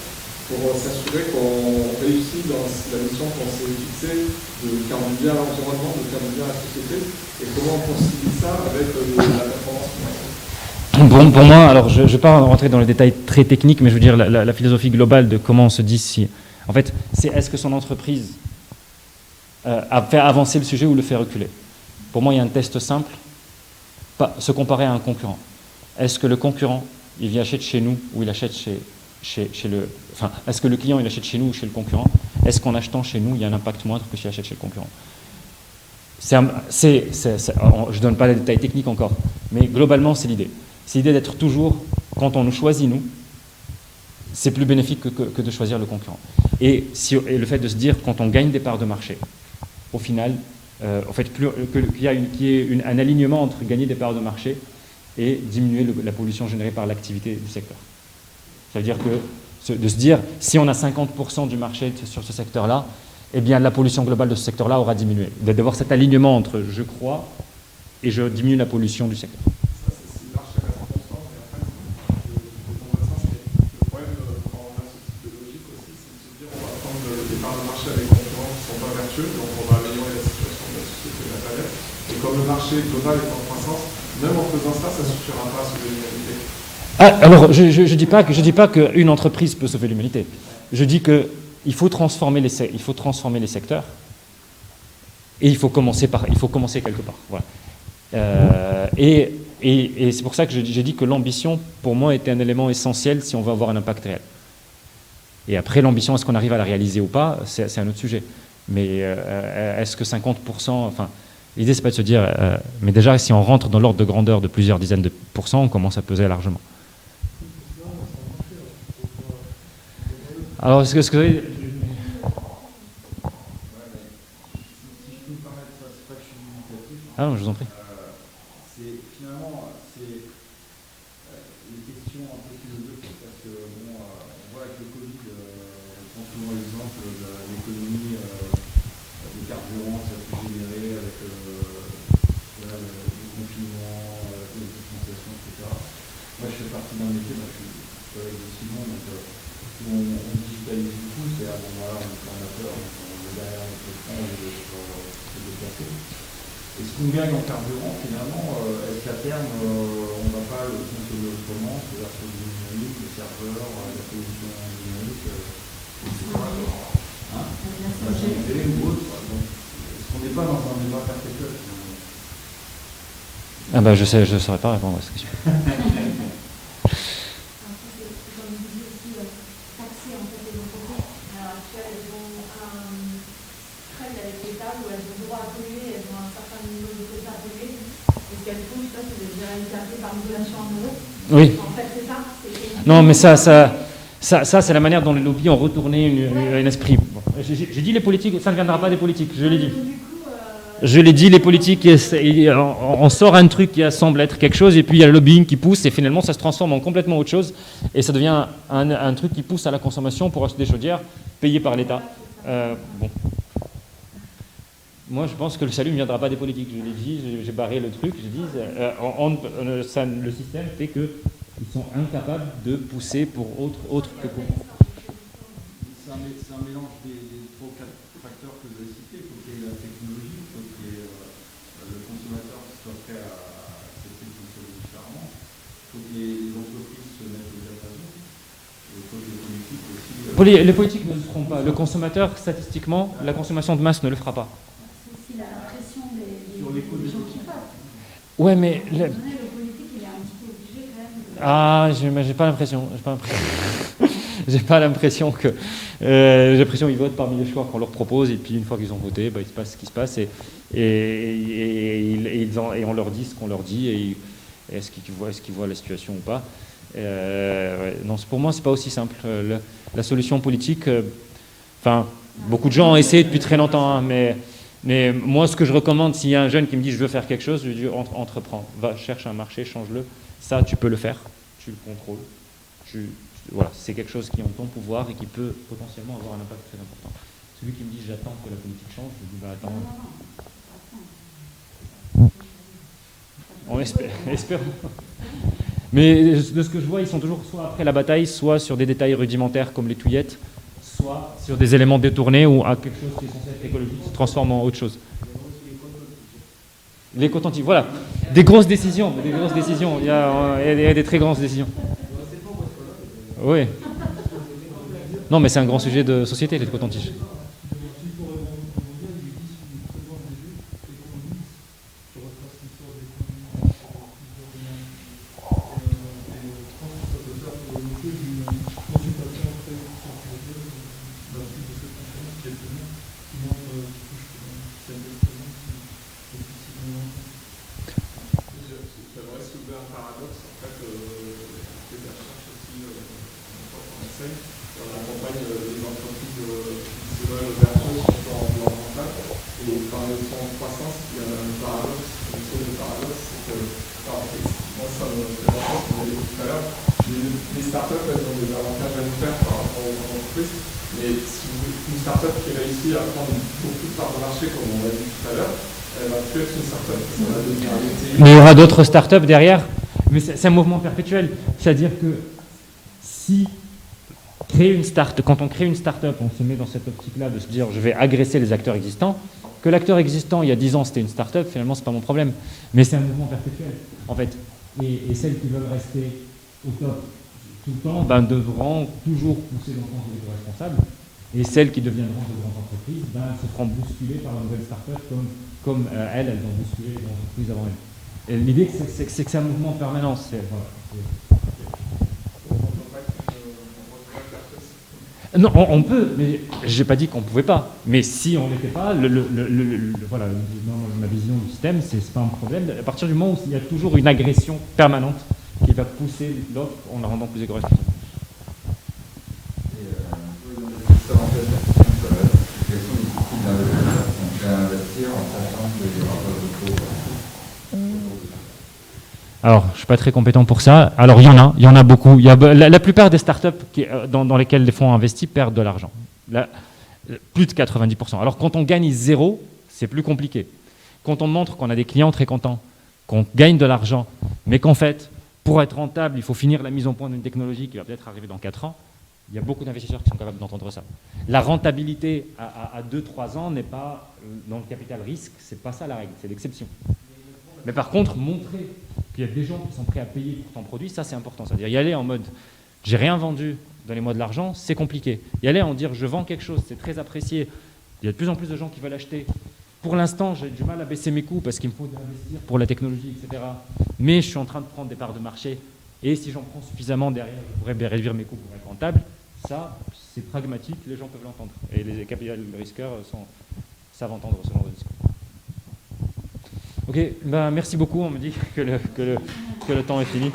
S5: pour s'assurer qu'on réussit dans la mission qu'on s'est fixée de faire du bien à l'environnement, de faire du bien à la société, et comment on concilie ça avec la performance financière?
S1: Bon, pour moi, alors je ne vais pas rentrer dans les détails très techniques, mais je veux dire la philosophie globale de comment on se dit si... En fait, c'est est-ce que son entreprise a fait avancer le sujet ou le fait reculer? Pour moi, il y a un test simple, se comparer à un concurrent. Est-ce que le concurrent, il vient acheter chez nous ou il achète chez le... Enfin, est-ce que le client, il achète chez nous ou chez le concurrent? Est-ce qu'en achetant chez nous, il y a un impact moindre que s'il achète chez le concurrent? Je ne donne pas les détails techniques encore, mais globalement, c'est l'idée. C'est l'idée d'être toujours, quand on nous choisit, nous, c'est plus bénéfique que de choisir le concurrent. Et le fait de se dire, quand on gagne des parts de marché, au final, qu'il y ait un alignement entre gagner des parts de marché et diminuer la pollution générée par l'activité du secteur. Ça veut dire de se dire, si on a 50% du marché sur ce secteur-là, eh bien la pollution globale de ce secteur-là aura diminué. D'avoir cet alignement entre je crois et je diminue la pollution du secteur.
S5: Ça, c'est si large qu'à 40%, mais après, de ton sens, le problème quand on a ce type de logique aussi, c'est de se dire on va prendre des parts de marché avec des concurrents qui ne sont pas vertueux, donc on va améliorer la situation de comme le marché global est en croissance, même en faisant ça, ça ne suffira pas à sauver l'humanité.
S1: Alors, je dis pas qu'une entreprise peut sauver l'humanité. Je dis qu'il faut transformer les secteurs et il faut commencer quelque part. Voilà. Et c'est pour ça que j'ai dit que l'ambition, pour moi, était un élément essentiel si on veut avoir un impact réel. Et après, l'ambition, est-ce qu'on arrive à la réaliser ou pas, c'est un autre sujet. Mais est-ce que 50%, enfin, l'idée, c'est pas de se dire, mais déjà, si on rentre dans l'ordre de grandeur de plusieurs dizaines de pourcents, on commence à peser largement. Alors, est-ce que vous avez...
S6: Si je peux me permettre, c'est pas que je suis dubitatif.
S1: Ah non, je vous en prie.
S6: Finalement, c'est une question un peu philosophique parce que bon, on voit avec le Covid, on prend souvent l'exemple de l'économie des carburants, ça peut générer avec le confinement, la distanciation, etc. Moi, je fais partie d'un métier, je suis collègue de Simon, donc on digitalise beaucoup, c'est à un moment-là, on est formateur, on est derrière notre écran, on se déplacer. Et ce qu'on gagne en carburant, finalement, est-ce qu'à terme, on ne va pas le consommer autrement, c'est-à-dire sur du numérique, le serveur, la pollution numérique, etc. Hein, la santé ou autre. Donc, est-ce qu'on n'est pas dans un débat perpétuel?
S1: Ah bah je saurais pas répondre à cette question. Oui. Non, mais ça c'est la manière dont les lobbies ont retourné un esprit. Bon. J'ai dit les politiques, ça ne viendra pas des politiques, je l'ai dit. Je l'ai dit, les politiques, on sort un truc qui semble être quelque chose, et puis il y a le lobbying qui pousse, et finalement ça se transforme en complètement autre chose, et ça devient un truc qui pousse à la consommation pour acheter des chaudières payées par l'État. Bon. Moi, je pense que le salut ne viendra pas des politiques. Je l'ai dit, j'ai barré le truc. Je dis, le système fait qu'ils sont incapables de pousser pour autre que pour.
S6: C'est un mélange des 3 ou 4 facteurs que vous avez cités. Il faut qu'il y ait la technologie, il faut qu'il y ait le consommateur qui soit prêt à accepter de consommer différemment. Il faut que les entreprises se mettent au diapason. Et il faut que les politiques aussi.
S1: Les politiques ne le feront pas. Le consommateur, statistiquement, la consommation de masse ne le fera pas.
S3: La pression des gens qui votent.
S1: Ouais, mais...
S3: Le politique, il est un petit peu obligé quand même.
S1: Ah, j'ai pas l'impression. J'ai pas l'impression que... j'ai l'impression qu'ils votent parmi les choix qu'on leur propose, et puis une fois qu'ils ont voté, bah, il se passe ce qui se passe, et on leur dit ce qu'on leur dit, et est-ce qu'ils voient la situation ou pas. Ouais, non, pour moi, c'est pas aussi simple. La solution politique... Enfin, beaucoup de gens ont essayé depuis très longtemps, hein, mais moi, ce que je recommande, s'il y a un jeune qui me dit « je veux faire quelque chose », je lui dis « entreprends, va, cherche un marché, change-le. Ça, tu peux le faire, tu le contrôles. Voilà, c'est quelque chose qui est en ton pouvoir et qui peut potentiellement avoir un impact très important. » Celui qui me dit « j'attends que la politique change », je lui dis « bah attends. » On espère. Mais de ce que je vois, ils sont toujours soit après la bataille, soit sur des détails rudimentaires comme les touillettes, soit sur des éléments détournés ou à quelque chose qui est censé être écologique se transforme en autre chose. Les cotons-tiges, voilà. Des grosses décisions. Il y a des très grosses décisions. Oui. Non, mais c'est un grand sujet de société, les cotons-tiges. Mais il y aura d'autres startups derrière. Mais c'est un mouvement perpétuel. C'est-à-dire que si quand on crée une startup, on se met dans cette optique-là de se dire je vais agresser les acteurs existants, Que l'acteur existant il y a 10 ans c'était une start-up, finalement c'est pas mon problème. Mais c'est un mouvement perpétuel en fait. Et celles qui veulent rester au top tout le temps devront toujours pousser dans le sens de l'éco-responsable. Et celles qui deviendront de grandes entreprises se feront bousculer par la nouvelle start-up comme elles ont bousculé les grandes entreprises avant elles. Et l'idée c'est que c'est un mouvement permanent. Non, on peut, mais j'ai pas dit qu'on pouvait pas. Mais si on l'était pas, voilà, ma vision du système, c'est pas un problème. À partir du moment où il y a toujours une agression permanente qui va pousser l'offre en la rendant plus éco-responsable. Alors, je ne suis pas très compétent pour ça. Alors, il y en a beaucoup. La plupart des startups dans lesquelles les fonds investis perdent de l'argent. Plus de 90%. Alors, quand on gagne zéro, c'est plus compliqué. Quand on montre qu'on a des clients très contents, qu'on gagne de l'argent, mais qu'en fait, pour être rentable, il faut finir la mise en point d'une technologie qui va peut-être arriver dans 4 ans, il y a beaucoup d'investisseurs qui sont capables d'entendre ça. La rentabilité à 2-3 ans n'est pas dans le capital risque, c'est pas ça la règle, c'est l'exception. Mais par contre, montrer qu'il y a des gens qui sont prêts à payer pour ton produit, ça c'est important. C'est-à-dire y aller en mode « j'ai rien vendu, donnez-moi de l'argent », c'est compliqué. Y aller en dire « je vends quelque chose, c'est très apprécié, il y a de plus en plus de gens qui veulent acheter. Pour l'instant, j'ai du mal à baisser mes coûts parce qu'il me faut investir pour la technologie, etc. Mais je suis en train de prendre des parts de marché et si j'en prends suffisamment derrière, je pourrais réduire mes coûts pour être rentable. » Ça, c'est pragmatique, les gens peuvent l'entendre. Et les capital risqueurs savent entendre ce genre de discours. Ok, merci beaucoup. On me dit que le temps est fini.